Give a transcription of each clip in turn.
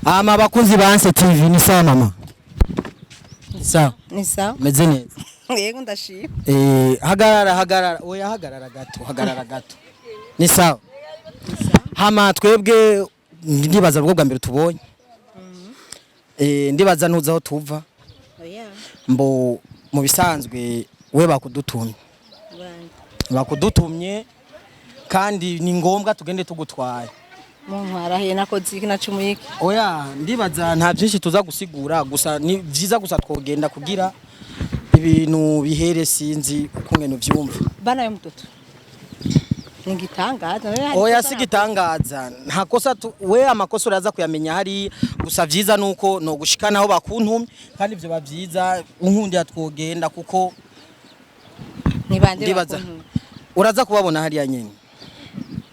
Bakunzi ba Anse TV ni sawa mama? Sawa. Ni sawa. Meze neza. Yego ndashima. Hagarara. Oya hagarara gato. Ni sawa. Hama twebwe ndibaza bwo bwa mbere tubonye. Ndibaza nuza aho tuva. Oya. Mbo mu bisanzwe we bakudutumye. Bakudutumye kandi ni ngombwa tugende tugutwaye. Mwarahiye nakoze iki nacumuyiki. Oya ndibaza nta byinshi tuza gusigura gusa ni byiza gusa twogenda kugira ibintu bihere sinzi ukungene uvyumva. Bana yo mutoto. Ningitangaza. Oya sigitangaza nta kosa we amakosa uraza kuyamenya hari gusa vyiza nuko no gushikanaho bakuntumye kandi ivyo bavyiza unkundi yatwogenda kuko nibande uraza kubabona hari ya nyene.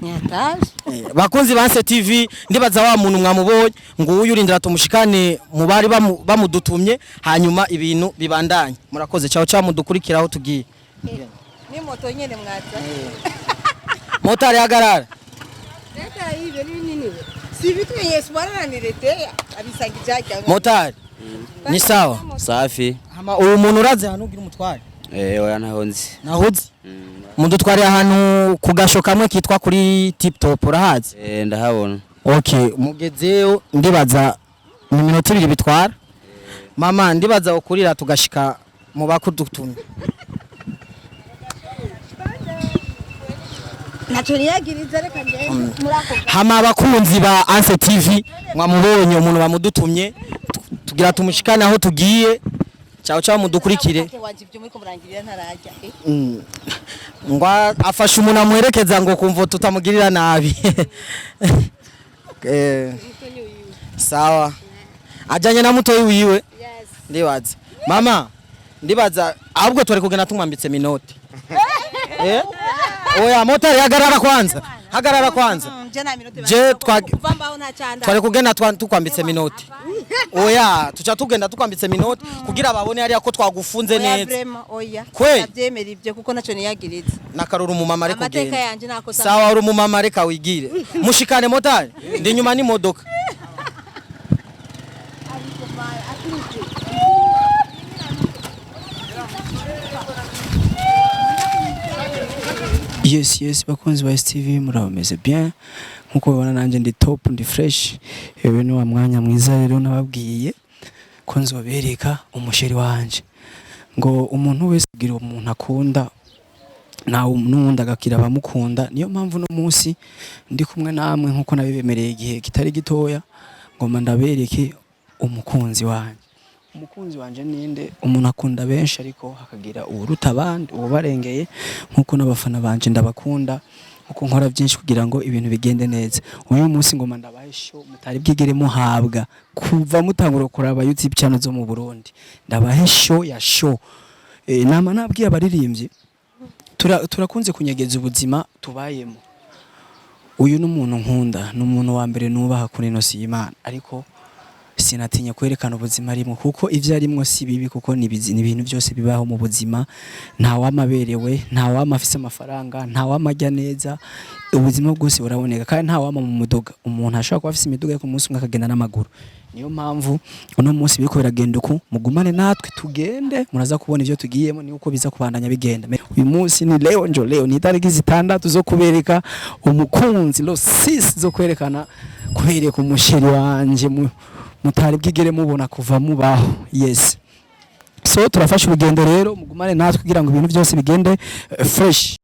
Nyataje. Bakunzi ba Anse TV ndibaza wa muntu mwamubonye ngo uyu urindira tumushikane mu bari bamudutumye hanyuma ibintu bibandanye. Murakoze cyaho mudukurikiraho tugiye. Ni moto nyene mwaza. Motari hagarara. Leta ibe nini? Si vitu Yesu baranirete abisangijya. Motari. Ni sawa. Safi. Hama uyu muntu uraze hano ugira umutware. Oya nahonzi. Nahoze. Mundutware ahantu kugasho kamwe kitwa kuri Tip Top urahazi? Ndahabona. Okay, mugezeo ndibaza ni minota 2 bitwara. Mama ndibaza ukurira tugashika mu bakudutumye. Nacho niyagiriza reka nje murako. Hama bakunzi ba Anse TV mwamubonye umuntu bamudutumye tugira tumushikane aho tugiye. Ciao mudukurikire. Ngwa afasha umuntu amuherekeza ngo kumva tutamugirira nabi. Sawa. Ajanye na mutoyi wiwe. Ndibaza. Mama, ndibaza ahubwo tore kugena tumwambitse minoti. Oya motari hagarara kwanza. Je twari kugenda tukwambitse minoti. Oya tuca tugenda tukwambitse minoti kugira babone ari ko twagufunze neza. Oya. Kwe Abyemera ibyo kuko naco niyagiriza. Nakarura umumama ariko genda. Amateka yanje nako sawa uri umumama areka wigire. Mushikane motari ndi nyuma ni modoka. Yes bakunzi ba STV murabameze bien nkuko babona nanje ndi top ndi fresh yewe ni wa mwanya mwiza rero nababwiye ko nzobereka umusheri wanje ngo umuntu wese agira umuntu akunda nawe n'undi agakira abamukunda niyo mpamvu no munsi ndi kumwe namwe nkuko nabibemereye igihe kitari gitoya ngoma ndabereke umukunzi wanje. Umukunzi wanje ninde umuntu akunda benshi ariko hakagira uruta abandi ubarengeye nkuko n'abafana banje ndabakunda nkuko nkora byinshi kugira ngo ibintu bigende neza. Uyu munsi ngoma ndabaye show mutari bwigere muhabwa kuva mutangura kuraba YouTube channel zo mu Burundi ndabaye show ya show. Nama nabwiye abaririmbyi turakunze kunyegeza ubuzima tubayemo. Uyu n'umuntu nkunda n'umuntu wa mbere nubaha kuri no Imana ariko sinatinya kwerekana ubuzima arimo kuko ivyo arimwo si bibi kuko ni ibintu byose bibaho mu buzima. Nta wamaberewe, nta wamafise amafaranga, nta wamajya neza, ubuzima bwose buraboneka kandi nta wama mu mudoga. Umuntu ashaka kuba afise imidoga ku munsi umwe akagenda n'amaguru. Niyo mpamvu uno munsi biriko biragenda uko mugumane natwe tugende muraza kubona ivyo tugiyemo ni uko biza kubandanya bigenda. Uyu munsi ni leo ni tariki 6 zo kubereka umukunzi lo 6 zo kwerekana kubereka umusheri wanje mutari bwigere mubona kuva mubaho. Yes, so turafasha urugendo rero mugumane natwe kugira ngo ibintu byose bigende fresh.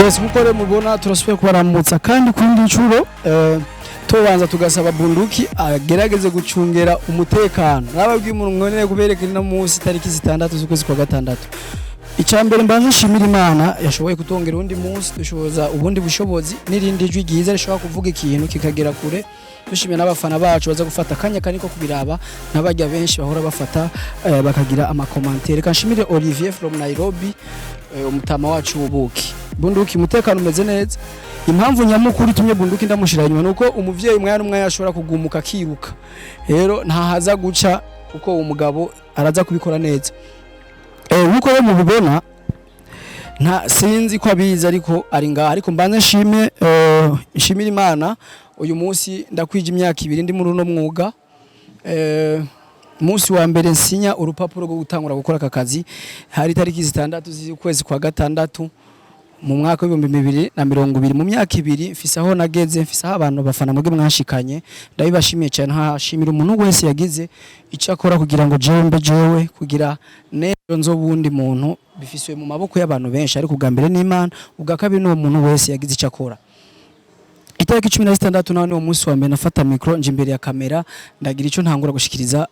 Yes, mukore mubona turasubiye kubaramutsa kandi kundi ncuro tubanza tugasaba bunduki agerageze gucungera umutekano. Nababwiye umuntu none kubereka no munsi tariki 6 z'ukwezi kwa gatandatu. Icambere mbanze nshimira Imana yashoboye kutongera undi munsi dushoboza ubundi bushobozi nirindi jwi giza rishobora kuvuga ikintu kikagera kure. Dushimye n'abafana bacu baza gufata kanya kaniko kubiraba nabajya benshi bahora bafata bakagira ama commentaire. Kanshimire Olivier from Nairobi umutama wacu ubuki. Bunduki umutekano umeze neza. Impamvu nyamukuru tumye bunduki ndamushira inyuma nuko umuvyeyi umwana umwe yashobora kugumuka kiruka. Rero ntahaza guca uko umugabo araza kubikora neza. Uko yo mubibona nta sinzi ko abiza ariko ari ngaha ariko mbanze nshimira Imana uyu munsi ndakwije imyaka 2 ndi muri uno mwuga. Munsi wa mbere nsinya urupapuro rwo gutangura gukora aka kazi hari tariki 6 z'ukwezi kwa gatandatu mu mwaka wa 2020 mu myaka 2 mfise aho nageze mfise abantu bafana muge mwashikanye ndabibashimiye cyane hashimira umuntu wese yagize icyo akora kugira ngo jewe kugira nejo nzobundi muntu bifiswe mu maboko y'abantu benshi ariko ugambere n'Imana ugakabiri no muntu wese yagize icyo akora. Itariki 16 nawe uwo munsi wa mbere nafata micro nje imbere ya kamera ndagira icyo ntangura gushikiriza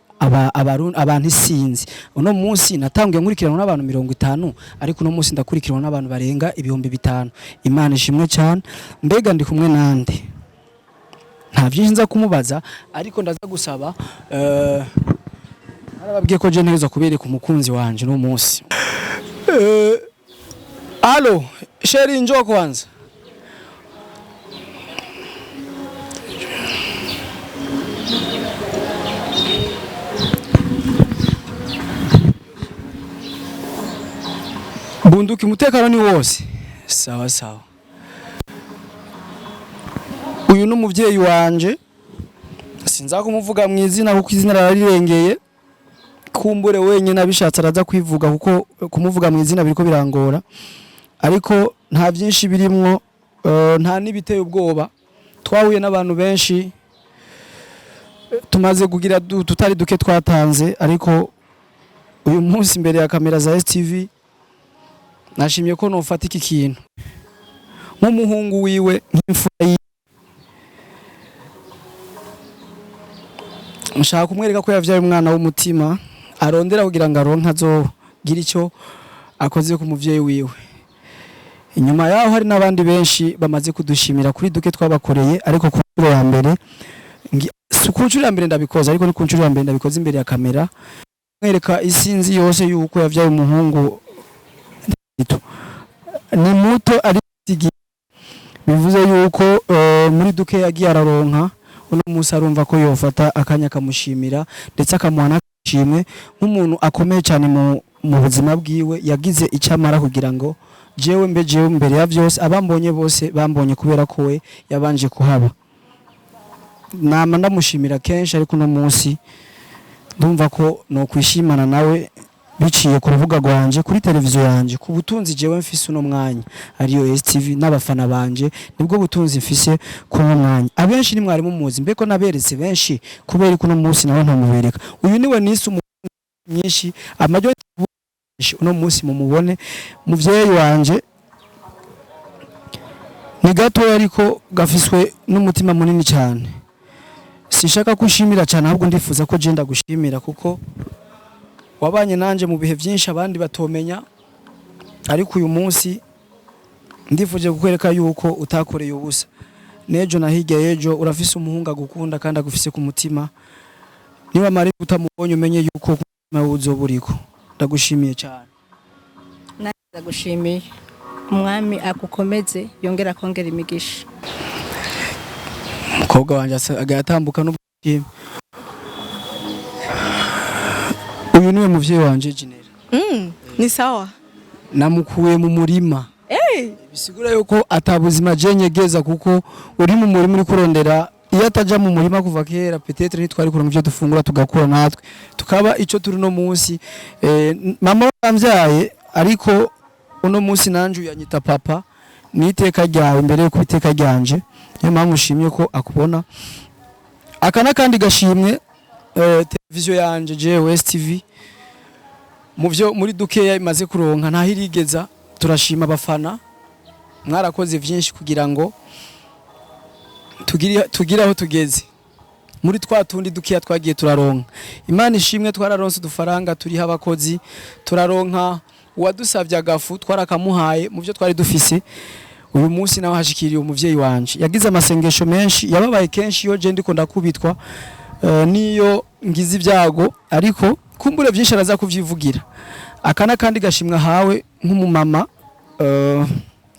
abantu isinzi. Uno munsi natangiye nkurikirana n'abantu 50 ariko uno munsi ndakurikirana n'abantu barenga 5,000. Imana ishimwe cyane. Mbega ndi kumwe nande nta byinshi nza kumubaza ariko ndaza gusaba arababwiye ko je ntezo kubereka umukunzi wanje no munsi. Allo sheri njoo kwanza. Bunduki umutekano ni wose sawa sawa. Uyu n'umuvyeyi wanje sinza kumuvuga mu izina kuko izina rararirengeye kumbure wenyine abishatse araza kwivuga kuko kumuvuga mu izina biriko birangora ariko nta byinshi birimwo nta nibiteye ubwoba. Twahuye n'abantu benshi tumaze kugira tutari duke twatanze ariko uyu munsi imbere ya kamera za STV nashimye ko nofata iki kintu nk'umuhungu wiwe nk'imfura nshaka kumwereka ko yavyaye umwana w'umutima arondera kugira ngo aronka azogira icyo akoze ku muvyeyi wiwe. Inyuma yaho hari n'abandi benshi bamaze kudushimira kuri duke twabakoreye ariko ku nshuro ya mbere kuncuro ya mbere ndabikoza ariko ni kuncuro ya mbere ndabikoze imbere ya kamera mwereka isinzi yose yuko yavyaye umuhungu ni muto ari bivuze yuko muri duke yagiye araronka uno munsi arumva ko yofata akanya kamushimira ndetse akamuhana kishimwe nk'umuntu akomeye cyane mu buzima bwiwe yagize icamara kugira ngo jewe mbere ya byose abambonye bose bambonye kubera ko we yabanje kuhaba. Nama ndamushimira kenshi ariko uno munsi ndumva ko no kwishimana nawe biciye ku rubuga rwanje kuri televiziyo yanje ku butunzi jewe mfise uno mwanya ariyo STV n'abafana banje nibwo butunzi mfise ku mwanya. Abenshi ni mwari mumuzi mbeko naberetse benshi kubera ko uno munsi nawe ntamubereka. Uyu niwe nisi myinshi amajyo uno munsi mumubone muvyeyi wanje ni gato ariko gafiswe n'umutima munini cyane. Sishaka kushimira cyane ahubwo ndifuza ko jenda gushimira kuko wabanye nanje mu bihe byinshi abandi batomenya ariko uyu munsi ndifuje kukwereka yuko utakoreye ubusa. Nejo na hirya yejo urafise umuhunga gukunda kandi agufise ku mutima. Niba mari utamubonye umenye yuko umutima uzoburiko. Ndagushimiye cyane. Ndagushimiye. Umwami akukomeze yongera kongera imigisha. Mukobwa wanje agatambuka n'ubwishime. Uyu niwe muvyeyi wanje Jinera. Ni sawa. Namukuye mu murima. Bisigura yuko atabuzima jenyegeza kuko uri mu murima uri kurondera iyo ataja mu murima kuva kera peut-être nitwari kuronka ivyo dufungura tugakura natwe tukaba ico turi no munsi. Mama wamvyaye ariko uno munsi nanje yanyita papa niteka ryawe imbere yo kubiteka ryanje niyo mpamvu ushimye ko akubona akana kandi gashimwe televiziyo yanje jewe STV mu byo muri dukeya imaze kuronka nta hirigeza turashima abafana mwarakoze vyinshi kugira ngo tugire aho tugeze muri twatundi dukiya twagiye turaronka. Imana ishimwe twararonse udufaranga turi abakozi, turaronka uwadusavye agafu twarakamuhaye mu byo twari dufise. Uyu munsi nawe hashikiriye umuvyeyi wanje yagize amasengesho menshi, yababaye kenshi iyo je ndiko ndakubitwa niyo ngize ibyago, ariko kumbure vyinshi araza kuvyivugira. Akana kandi gashimwa hawe nk'umumama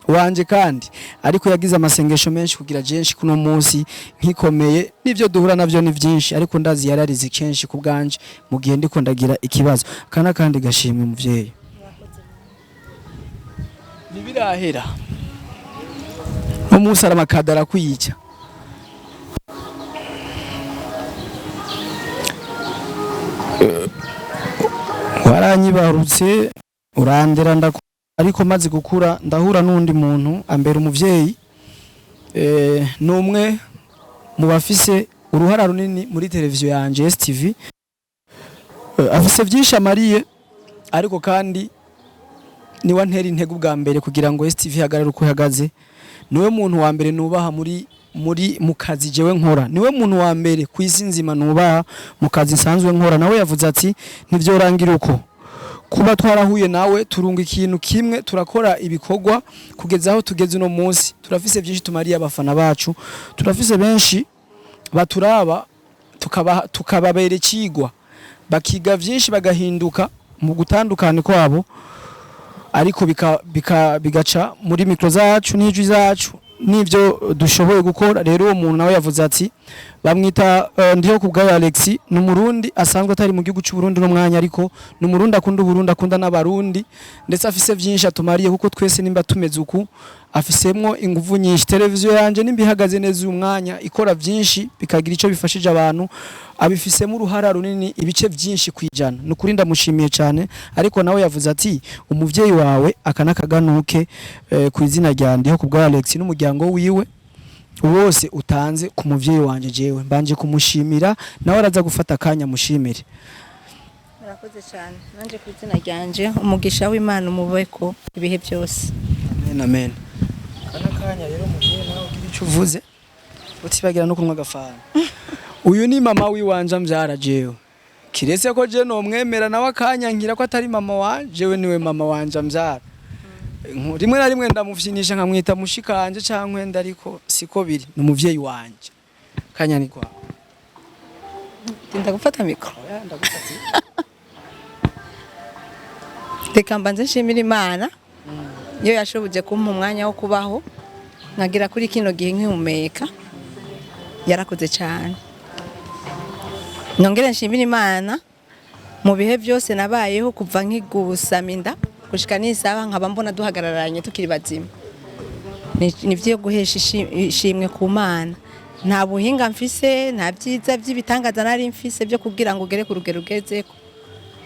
wanje kandi ariko yagize amasengesho menshi kugira jenshi kuno munsi nkikomeye. Nivyo duhura navyo ni vyinshi, ariko ndazi yararize kenshi ku bwanje mu gihe ndiko ndagira ikibazo. Akana kandi gashimwe muvyeyi. Nibirahera umunsi aramakadara kwiyica. Waranyibarutse urandera ariko maze gukura ndahura n'undi muntu ambera umuvyeyi, numwe mu bafise uruhara runini muri televiziyo yanje STV. Afise vyinshi amariye, ariko kandi niwe ntera intego bwa mbere kugira ngo STV hagarare uko ihagaze. Niwe muntu wa mbere nubaha muri mu kazi jewe nkora, niwe muntu wa mbere kwisi nzima nubaha mu kazi nsanzwe nkora. Nawe yavuze ati ntivyorangira uko kuba twarahuye nawe turunga ikintu kimwe, turakora ibikorwa kugeza aho tugeze no munsi. Turafise byinshi tumariye abafana bacu, turafise benshi baturaba tukababere cigwa, bakiga vyinshi bagahinduka mu gutandukana kwabo, ariko bigaca muri mikro zacu n'ijwi zacu nivyo dushoboye gukora. Rero uwo muntu nawe yavuze ati bamwita ndiho kubwa Alexi, n'umurundi asanzwe atari mu gihugu cy'u Burundi no mwanya, ariko n'umurundi akunda Burundi, akunda n'abarundi, ndetse afise vyinshi atumariye kuko twese nimba tumeze uku afisemwo inguvu nyinshi. Televiziyo yanje nimbihagaze neza umwanya ikora vyinshi bikagira ico bifashije abantu, abifisemo uruhara runini ibice vyinshi kwijana. Nukuri ndamushimiye cyane, ariko nawe yavuze ati umuvyeyi wawe akanakaganuke ku izina rya ndiho kubwa Alex n'umuryango wiwe wose utanze ku muvyeyi wanje. Jewe mbanje kumushimira, nawe araza gufata akanya mushimire. Murakoze cyane, nanje ku izina ryanje umugisha w'Imana umubeko ibihe byose. Amen amen. Kana kanya rero muvyeyi nawe ugira ico uvuze utibagira no kunywa agafana. Uyu ni mama wiwanje mbyara jewe, kiretse ko je no mwemera nawe akanya ngira ko atari mama wanje, jewe niwe mama wanje mbyara. Rimwe na rimwe ndamufyinisha nkamwita mushikanje cankwe, ariko siko biri, n'umuvyeyi wanje. Kanya ni kwa tinda gufata mikro reka mbanze nshimira Imana iyo yashobuje kumpa umwanya wo kubaho nagira kuri kino gihe nkihumeka. Yarakoze cyane. Nongere nshimira Imana mu bihe byose nabayeho kuva nkigusaminda gushika nisaba nkaba mbona duhagararanye tukiri bazima. Nivyo guhesha ishimwe ku Mana. Nta buhinga mfise, nta byiza by'ibitangaza nari mfise byo kugira ngo ugere ku rugero ugezeko,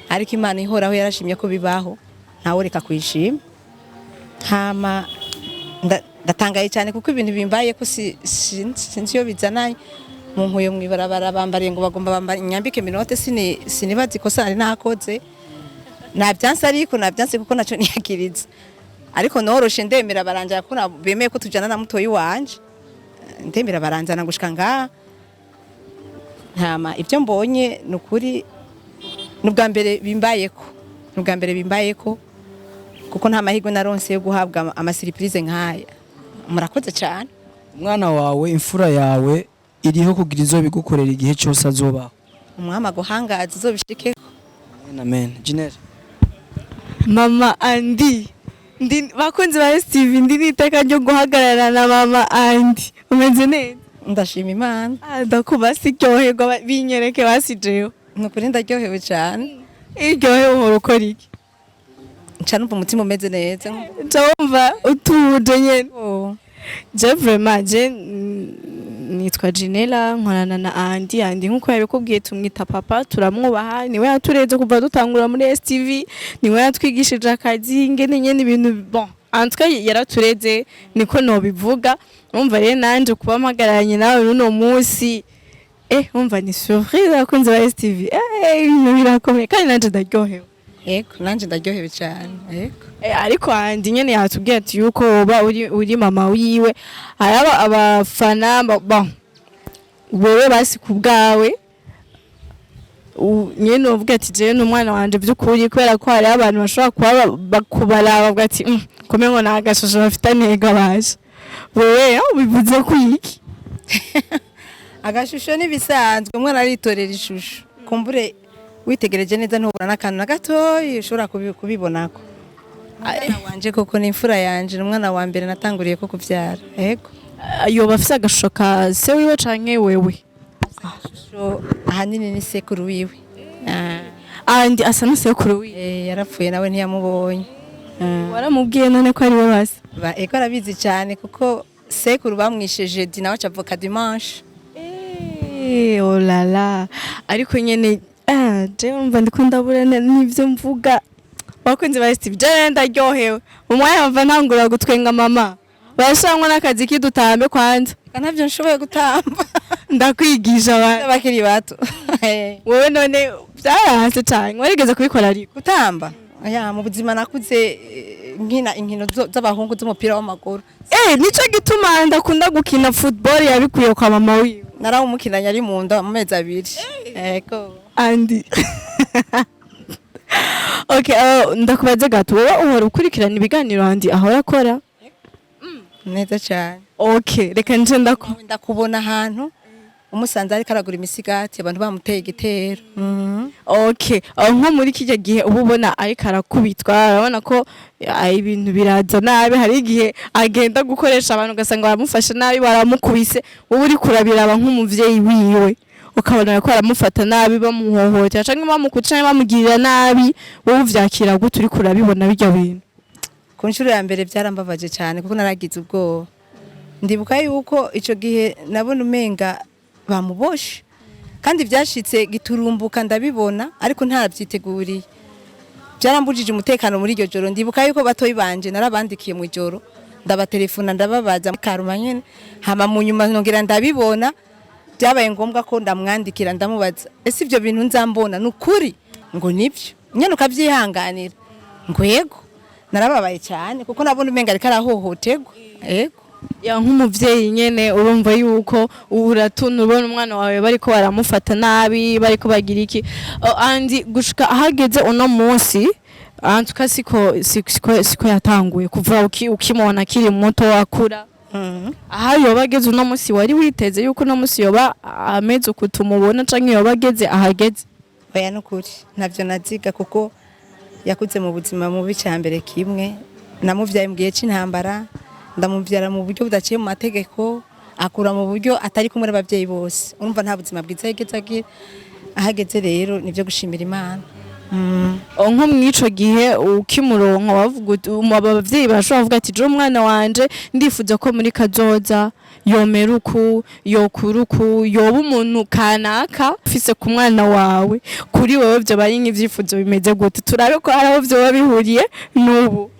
ariko Imana ihoraho yarashimye ko bibaho, ntawe reka kwishima. Hama ndatangaye cyane kuko ibintu bimbaye ko sinzi yo bizananye. Mu nkuyo mwibarabara bambariye ngo bagomba bambara inyambike minote, sinibazi ko sari nakoze. Nabyanse ariko nabyanse kuko naco niyakiriza, ariko noroshe ndemera barangira ko bemeye ko tujana na mutoyi wanje, ndemera baranzana gushika ngaha. Ntama ibyo mbonye nukuri n'ubwa mbere bimbayeko, kuko nta mahirwe naronse yo guhabwa ama surprise nkaya. Murakoze cyane. Umwana wawe imfura yawe iriho kugira izo bigukorera igihe cyose azobaho. Umwama guhangaza izobishike. Amen. Jinere. Mama Andi bakunzi ba STV niteka ryo guhagarara na mama Andi. Umeze neza? Ndashima Imana. Ndakuba siryoherwa binyereke basijeyo. Nukuri ndaryohewe cyane. Iryohewe uhora ukora iki? Cyane umva umutima umeze neza. Ndumva utuje nyene. Je vraiment nitwa Jinela nkorana na Andi nkuko yabikubwiye tumwita papa, turamwubaha, niwe yatureze kuva dutangura muri STV, niwe yatwigishije akazi ngene nyene ibintu bon antwa yaratureze niko no bivuga. Umva rero nanje kuba mpagaranye nawe runo munsi umva ni surprise akunze ba STV ibintu birakomeye kandi nanje ndaryohewe. Ego nanje ndaryohewe cyane. Ego. Ariko andi nyene yatubwiye ati yuko woba uri mama wiwe araba abafana wewe basi kubgawe nyene uvuga ati je n'umwana wanje by'ukuri kubera ko hari abantu bashobora kuba bakubaraba bavuga ati komengo nagashosho bafite ntega baje wewe bivuze kwiki Agashusho nibisanzwe umwana aritorera ishusho kumbure witegereje neza ntubona n'akantu na gatoyi ushobora kubibonako. Umwana wanje koko ni imfura yanje n'umwana wa mbere natanguriye ko kuvyara. Ego. Yoba afise agashusho ka se wiwe canke wewe? Agashusho ahanini ni sekuru wiwe. Andi asa na sekuru wiwe. Yarapfuye nawe ntiyamubonye. Waramubwiye none ko ari we basi? Ego arabizi cyane kuko sekuru bamwisheje dina wacha avoka dimanche. Oh la la. Ariko nyene je umva ndikunda burene nivyo mvuga. Bakunze ba Steve je ndaryohewe. Umwanya wava ntangura gutwenga mama. Barashangwa n'akazi kidutambe kwanza. Kanavyo nshoboye gutamba. Ndakwigisha bakiri bato. Wowe none byarahase cyane. Warigeze kubikora ariko gutamba. Aya mu buzima nakuze nkina inkino z'abahungu z'umupira w'amaguru. Nico gituma ndakunda gukina football yabikuye kwa mama wiwe. Narawumukinanye ari mu nda mu mezi 2. Ego. Andi. Okay, ndakubaze gato wowe uhora ukurikirana ibiganiro andi ahora akora? Neza cyane. Okay, reka nje ndakubona ahantu umusanze ari karagura imisigati abantu bamuteye igitero. Okay, nko muri kije gihe ububona ari karakubitwa urabona ko ibintu biraza nabi hari igihe agenda gukoresha abantu gasanga baramufasha nabi baramukubise wowe uri kurabiraba nk'umuvyeyi wiwe ukabona ko aramufata nabi bamuhohotera canke bamukuca bamugirira nabi wowe uvyakira gute uri kurabibona bijya bintu? Kuncuro ya mbere byarambabaje cyane kuko naragize ubwoba. Ndibuka yuko ico gihe nabona umenga bamuboshe kandi byashitse giturumbuka ndabibona ariko ntarabyiteguriye. Byarambujije umutekano muri iryo joro. Ndibuka yuko batoyi banje narabandikiye mu joro ndabatelefona ndababaza karuma nyene hama mu nyuma nongera ndabibona byabaye ngombwa ko ndamwandikira ndamubaza ese ivyo bintu nzambona nukuri ngo nivyo nyene ukavyihanganira ngo yego. Narababaye cyane kuko nabona umenga ari karahohoterwa. Yego. Ya nk'umuvyeyi nyene urumva yuko uratuna ubona umwana wawe bariko baramufata nabi bariko bagira iki andi gushika ahageze uno munsi antuka siko yatanguye kuva ukimona kiri muto wakura. Aha yoba ageze uno munsi wari witeze yuko uno munsi yoba ameze kutumubona canke yoba ageze ahageze? Oya nukuri navyo naziga kuko yakuze mu buzima mubi cyambere kimwe namuvyaye mu gihe c'intambara ndamuvyara mu buryo budaciye mu mategeko akura mu buryo atari kumwe n'abavyeyi bose urumva nta buzima bwiza yigeze ahageze rero nivyo gushimira Imana. Nko mwico gihe ukimuronka wavuga abavyeyi bashobora kuvuga ati je umwana wanje ndifuza ko muri kazoza yomeruku yokuruku yoba umuntu kanaka ufise ku mwana wawe kuri wewe byo bari nk'ivyifuzo bimeze gute turabe ko araho byo babihuriye n'ubu?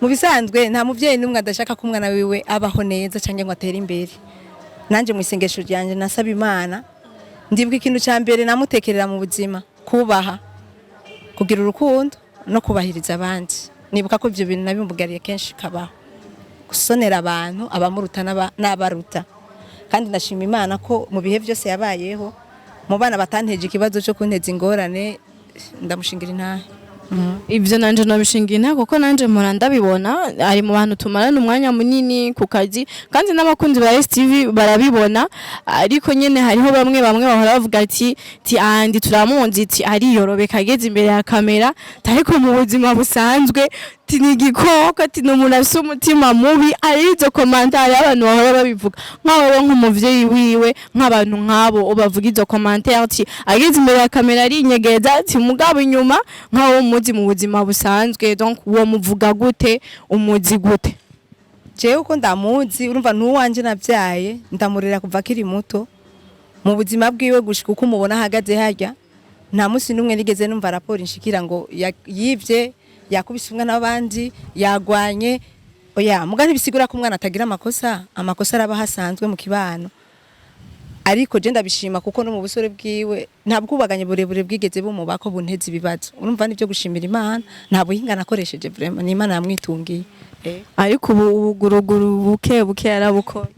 Mu bisanzwe nta muvyeyi numwe adashaka ko umwana wiwe abaho neza cyangwa ngo atere imbere. Nanje mu isengesho ryanje nasaba Imana ndibuka ikintu ca mbere namutekerera mu buzima kubaha kugira urukundo no kubahiriza abandi. Nibuka ko ivyo bintu nabimbugariye kenshi kabaho gusonera abantu abamuruta n'abaruta kandi ndashima Imana ko mu bihe byose yabayeho mu bana batanteje ikibazo cyo kunteza ingorane ndamushingira intahe. Ibyo nanje nabishingiye kuko nanje mpora ndabibona ari mu bantu tumarana umwanya munini ku kazi kandi n'abakunzi ba STV barabibona ariko nyene hariho bamwe bahora bavuga ati andi turamunzi ari yorobeka ageze imbere ya kamera ariko mu buzima busanzwe tinigikoko n'umuntu afite umutima mubi ari izo commentaire abantu bahora babivuga nkaho nk'umuvyeyi wiwe nk'abantu nkabo ubavuga izo commentaire ati ageze imbere ya kamera ari inyegeza ati mugabo inyuma nkaho umuzi mu buzima busanzwe donc uwo muvuga gute umuzi gute? Jewe uko ndamuzi urumva n'uwanje navyaye ndamurera kuva kiri muto mu buzima bwiwe gushika uko umubona ahagaze harya nta musi numwe nigeze numva raporo inshikira ngo yivye yakubise umwana n'abandi yagwanye oya muga ntibisigura ko umwana atagira amakosa araba hasanzwe mu kibano ariko je ndabishima kuko no mu busore bwiwe nta bwubaganye burebure bwigeze bumubako bunteze ibibazo urumva nivyo gushimira Imana nta buhinga nakoresheje vraiment ni Imana yamwitungiye ariko ubuguruguru buke yarabukora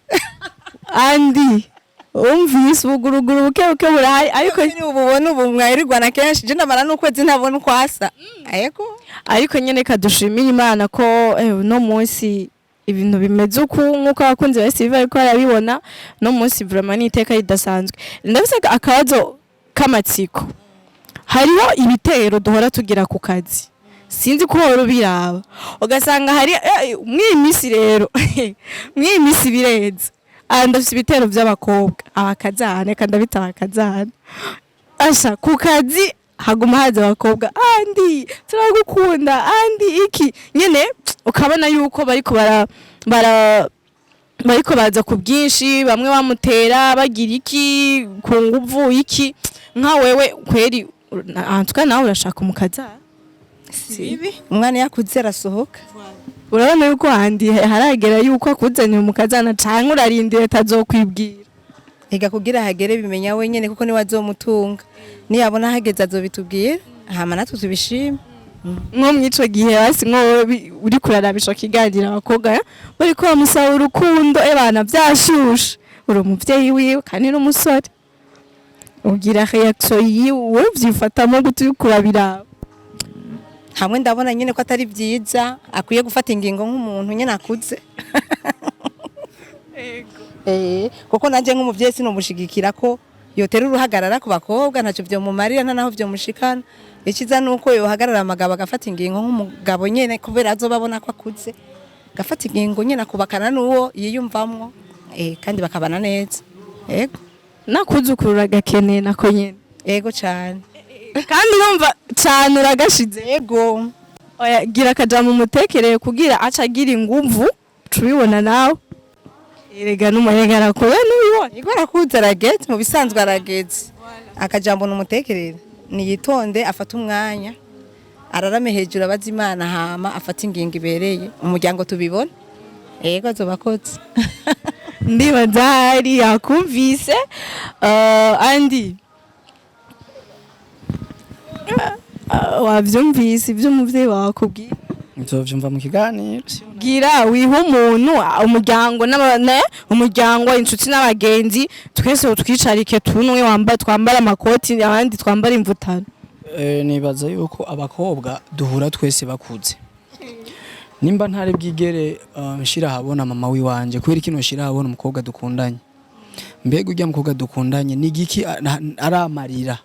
andi umvise ubuguruguru buke burahari ariko ni ububona ubu mwayirirwa na kenshi je ndamara n'ukwezi ntabona ukwasa ariko nyene kadushimira Imana ko no munsi ibintu bimeze uko nkuko abakunzi ba STV ariko arabibona no munsi vraiment ni iteka ridasanzwe ndabise akabazo kamatsiko hariho ibitero duhora tugira ku kazi sinzi ko horo biraba ugasanga hari mwimisi rero mwimisi birenze ndafise ibitero by'abakobwa abakazane kandi bitakazana asha ku kazi haguma haza abakobwa andi turagukunda andi iki nyene ukabona yuko bariko bariko baza ku bwinshi bamwe bamutera bagira iki ku nguvu iki nka wewe kweri antuka nawe urashaka umukazana sibi umwana yakuze arasohoka urabona yuko handi haragera yuko akuzanye umukazana canke urarindire tazokwibwira ega kugira hagere bimenya wenyene kuko ni wazomutunga niyabona hageze azobitubwira hama natwe tubishime nko mwico gihe hasi nko uri kurarabisha kiganira abakobwa bari ko bamusaba urukundo ebana byashusha uri umuvyeyi wiwe kandi n'umusore ugira reaction yiwe vyifatamo gutukurabira hamwe ndabona nyene ko atari byiza akwiye gufata ingingo nk'umuntu nyene akuze kuko nanje nk'umuvyeyi sinomushigikira ko yotera uruhagarara ku bakobwa ntacyo byo mumarira nta naho byo mushikana ikiza nuko yohagarara amagabo agafata ingingo nk'umugabo nyene kubera azobabona ko akuze gafata ingingo nyene akubakana n'uwo yiyumvamwo kandi bakabana neza yego nakuzukurura gakeneye nako nyene yego cyane kandi urumva cyane uragashize yego oya gira akajambo umutekereye kugira aca agira ingumvu tubibona nawe erega n'umuyaga arakora n'ubibona yego arakuze arageze mu bisanzwe arageze akajambo n'umutekerere niyitonde afata umwanya ararame hejuru abaza Imana hama afata ingingo ibereye umuryango tubibona yego azobakoze ndibaza hari yakumvise andi wavyumvise ibyo umuvyeyi wawe akubwira nzovyumva mu kiganiro gira wiha umuntu umuryango umuryango inshuti n'abagenzi twese twicarike tunwe twambara amakoti abandi twambara imvutano nibaza yuko abakobwa duhura twese bakuze nimba ntari bwigere nshira habona mama wiwanje kubera kino nshira habona umukobwa dukundanye mbega ujya mukobwa dukundanye ni giki aramarira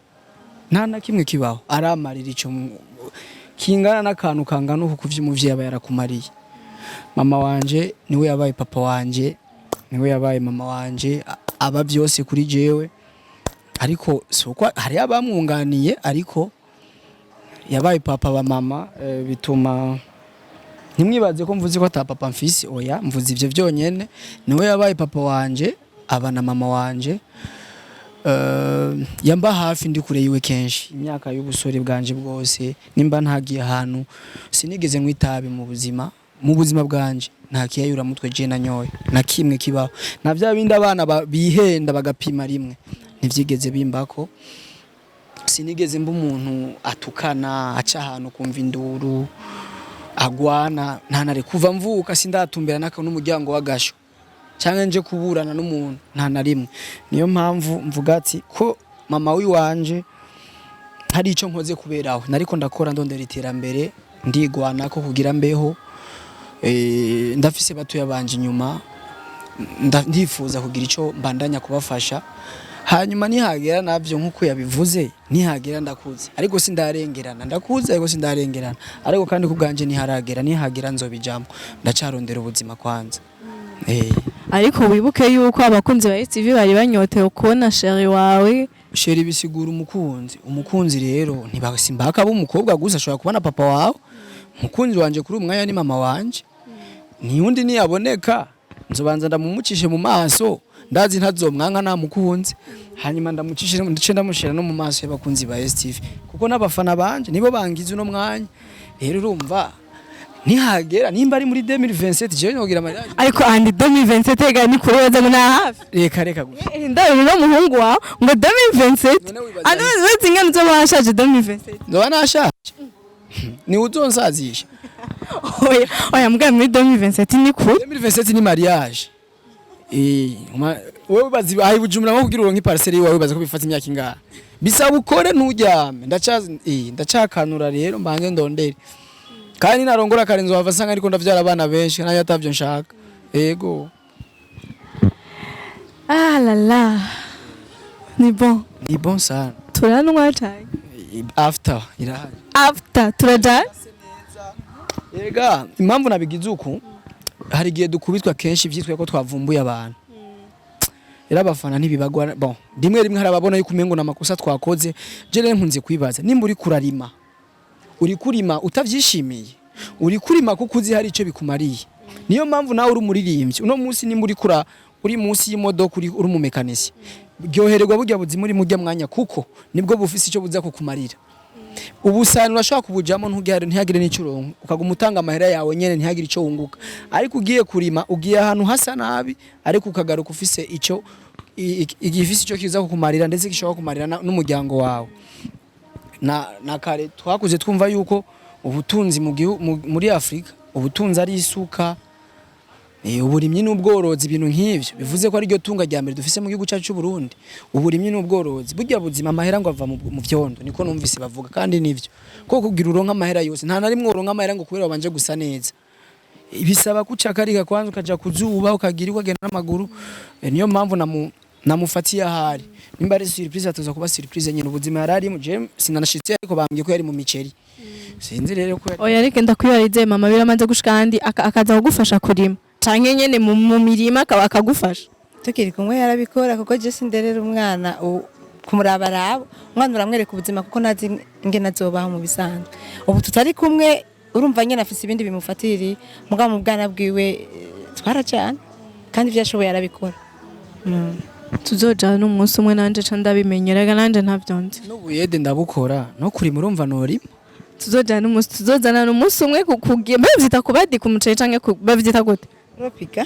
nta na kimwe kibaho aramarira ico kingana n'akantu kangana uko kuvya umuvyeyi aba yarakumariye mama wanje niwe yabaye papa wanje niwe yabaye mama wanje aba byose kuri jewe ariko soko hari abamwunganiye ariko yabaye papa ba mama bituma ntimwibaze ko mvuze ko ata papa mfise oya mvuze ivyo byonyene niwe yabaye papa wanje aba na mama wanje yamba hafi ndi kure yiwe kenshi imyaka y'ubusore bwanje bwose nimba ntagiye ahantu sinigeze mwitabe mu buzima bwanje nta kiyayura mutwe je nanyoye na kimwe kibaho na bya bindi abana bihenda bagapima rimwe ntivyigeze bimbako sinigeze mba umuntu atukana aca ahantu kumva induru agwana ntanare kuva mvuka sindatumbera naka n'umuryango wagasho cyangwa nje kuburana n'umuntu nta na rimwe niyo mpamvu mvuga ati ko mama wiwanje hari ico nkoze kuberaho nariko ndakora ndondera iterambere ndigwana ko kugira mbeho ndafise batuye banje inyuma ndifuza kugira ico mbandanya kubafasha hanyuma nihagera navyo nkuko yabivuze nihagera ndakuze ariko sindarengerana ndakuze ariko sindarengerana ariko kandi kubganje nihagera nzobijambo ndacarondera ubuzima kwanza ariko wibuke yuko abakunzi ba STV bari banyotewe kubona sheri wawe sheri bisigura umukunzi rero ntibasimbaka b'umukobwa gusa ashobora kubona papa wawe umukunzi wanje kuri umwanya ni mama wanje niyundi niyaboneka nzobanza ndamumucishe mu maso ndazi ntazomwanka namukunze hanyuma ndamucishije ndice ndamushira no mu maso y'abakunzi ba STV kuko n'abafana banje nibo bangize uno mwanya rero urumva nihagera nimba ari muri 2027 je nogira mariage ariko andi 2027 ga ni kureza ngo na hafi reka gusa ndabona no muhungu wawe ngo 2027 andi wese ingana zo bashaje 2027 ndo nashaje ni uzonsazisha oya mbwa muri 2027 ni kuri 2027 ni mariage wewe bazi ayi bujumura nko kugira uronke parcelle yawe baza ko bifata imyaka ingana bisaba ukore ntujyame ndacakanura rero mbange ndondere kandi narongora karenzo bava sanga ariko ndavyara abana benshi nayo atavyo nshaka yego la la ni bon sana turanwa cyane after irahari turaja yega impamvu nabigize uku hari gihe dukubitwa kenshi vyitwa ko twavumbuye abantu era abafana ntibibagwa bon rimwe harababona yuko umengo namakosa twakoze je rero nkunze kwibaza nimba uri kurima utavyishimiye uri kurima kuko uzi hari ico bikumariye niyo mpamvu nawe uri umuririmbyi uno munsi nimba uri munsi y'imodoka uri umumekanisi byohererwa burya buzi muri mujya mwanya kuko nibwo bufise ico buza kukumarira ubusana urashaka kubujamo ntihagire n'icurongo ukaguma utanga amahera yawe nyene ntihagire ico wunguka ariko ugiye kurima ugiye ahantu hasa nabi ariko ukagaruka ufise ico igifise ico kiza kukumarira ndetse gishobora kumarira n'umuryango wawe na kare twakuze twumva yuko ubutunzi muri Afrika ubutunzi ari isuka uburimyi n'ubworozi ibintu nk'ivyo bivuze ko ari ryo tunga rya mbere dufise mu gihugu cyacu cy'u Burundi uburimyi n'ubworozi burya buzima amahera ngo ava mu vyondo niko numvise bavuga kandi nivyo ko kugira uronka amahera yose nta na rimwe uronka amahera ngo kubera wabanje gusa neza ibisaba kucakarika kwanza ukaja kuzuba ukagira ukagenda n'amaguru niyo mpamvu namufatiye ahari nimba ari surprise atuza kuba surprise nyine ubuzima yarari mu je sinanashitse ariko bambwiye ko yari mu miceri sinzi rero ko oya reke ndakwibarize mama biramanze gushika kandi akaza kugufasha kurima canke nyene mu mirima akagufasha tukiri kumwe yarabikora kuko je sinderera umwana kumurabarabo umwana uramwereka ubuzima kuko nazi ingena zobaho mu bisanzwe ubu tutari kumwe urumva nyene afise ibindi bimufatiri mugabo mu bwana bwiwe twaracana kandi vyashoboye yarabikora tuzojana umunsi umwe nanje ca ndabimenyeraga nanje ntavyonze n'ubuyede ndabukora no kuri murumva nori tuzojana umunsi umwe kugiye bavyita kubadika umuceri canke bavyita gute Ropika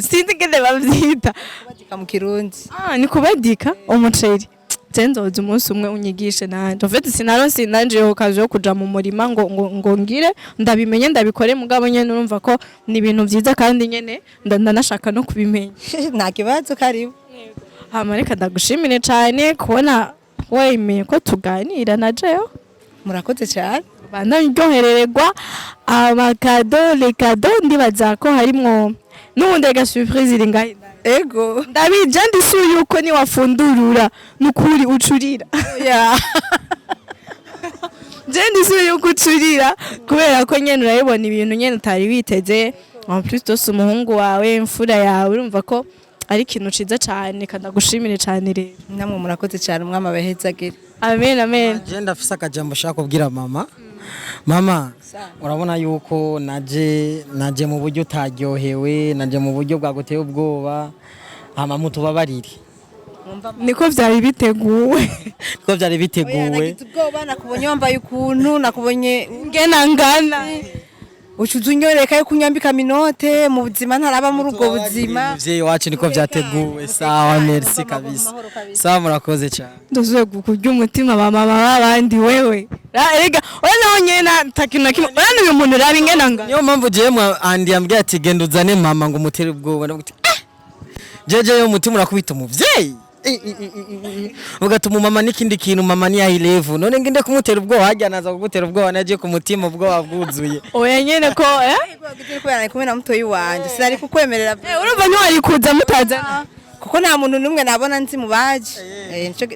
sinzi ngene bavyita kubadika mu Kirundi ni kubadika umuceri zenzoza umunsi umwe unyigishe nanje ofete sinaronse nanje yo kaje yo kuja mu murima ngo ngire ndabimenye ndabikore mugabo nyene urumva ko ni ibintu vyiza kandi nyene ndanashaka no kubimenya nta kibazo karibu reka ndagushimire cyane kubona wemeye ko tuganira na jeyo murakoze cyane banaryohererwa rekado ndibaza ko harimwo n'ubundi ega surprise iri ngahe ego ndabija ndisuye yuko niwafundurura nukuri ucurira je ndisuye yuko ucurira kubera ko nyene urayibona ibintu nyene utari witeze en plus dose umuhungu wawe imfura yawe urumva ko ari ikintu ciza cyane kandi agushimire cyane rero namwe murakoze cyane umwama bahezagire amen je ndafise akajambo shaka kubwira mama urabona yuko naje mu buryo utaryohewe naje mu buryo bwaguteye ubwoba mutubabarire niko vyari biteguwe nagize ubwoba nakubonye wambaye ukuntu nakubonye ngana ucuza unyoreka yo kunyambika minote mu buzima ntaraba muri ubwo buzima muvyeyi wacu niko vyateguwe sawa merci kabisa sawa murakoze cyane ndozuye kurya umutima mama babandi wewe rega ona nyena takina kimwe ona uyu muntu rabi ngena nga niyo mpamvu jemwe andi yambwiye ati genda uzane mama ngo umutere ubwoba ndavuga jeje yo umutima urakubita umuvyeyi ugatuma mama n'ikindi kintu mama ni high level none ngende kumutera ubwoba hajya naza kugutera ubwoba naje ku mutima ubwoba bwuzuye oya nyene ko kubera kumwe na mutoyi wanje sinari kukwemerera urumva ntwari kuza mutazana kuko nta muntu numwe nabona nzi mu baje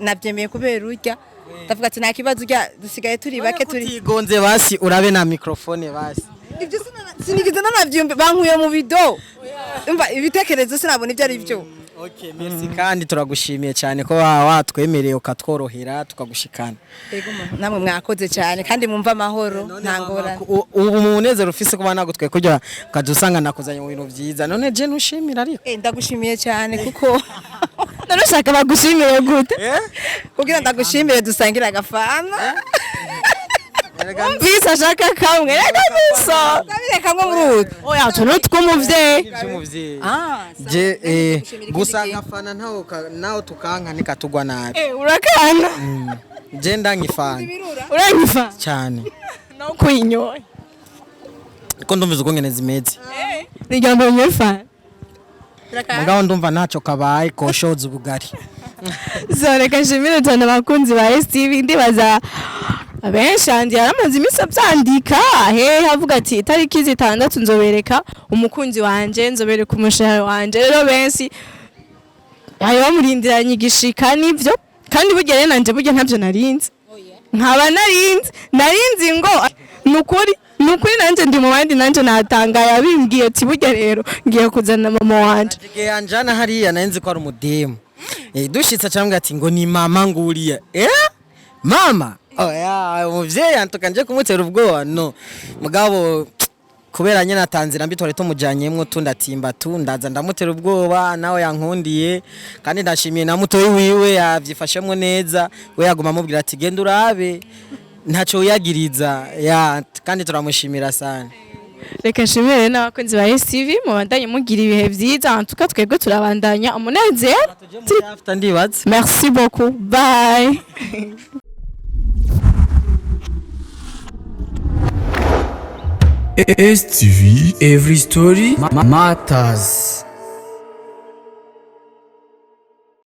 navyemeye kubera urya ndavuga ati nta kibazo urya dusigaye turi bake turi utigonze basi urabe na microphone basi ibyo sinigize nanavyumbe bankuye mu video umva ibitekerezo sinabona ibyo ari byo. Okay, merci kandi turagushimiye cyane ko watwemereye ukatworohera tukagushikana. Yego namwe mwakoze cyane kandi mumva amahoro ntangora. Ubu munezero ufise kuba nagutwe kujya kadusanga nakuzanye mu bintu byiza. None je ntushimira ariko. Ndagushimiye cyane kuko narashaka bagushimiye gute? Kugira ndagushimire dusangira agafana. Umvise ashaka kamwe reka gusa Reka ngo muruta. oya tuno tw'umuvyeyi Cy'umuvyeyi. Je gusa nkafana naho tukanka nikatugwa nabi. urakana Je ndangifana uranyifa cyane. no kwinyoye Ko ndumviza uko ngene zimeze. nigamba nyefa Mugabo ndumva ntacyo kabaye koshoza ubugari. zoreka shimire cyane abakunzi ba STV ndibaza abenshi andi yaramaze iminsi abyandika havuga ati itariki 6 nzobereka umukunzi wanje nzobereka umushahara wanje rero benshi ayo bamurindiranye igishika nivyo kandi bugere nanje burya ntavyo narinze nkaba narinzi ngo nukuri nanje ndi mu bandi nanje natangaye abimbwiye ati burya rero ngiye kuzana mama wanje Ngiye anjana hariya nanzi ko ari umudemu. Dushitse cyangwa ati ngo ni mama nguriya. Mama oya umuvyeyi antukanje kumutera ubwoba no mugabo kubera nyene atanzira mbitore tumujanyemwo tundatimba tundaza ndamutera ubwoba nawe yankundiye kandi ndashimiye na mutoyi wiwe yavyifashemwe neza we yaguma amubwira ati genda urabe ntaco yagiriza kandi turamushimira sana. reka nshimire n'abakunzi ba STV mubandanye mugira ibihe vyiza antuka twebwe turabandanya umunezero merci beaucoup bye STV, every story matters.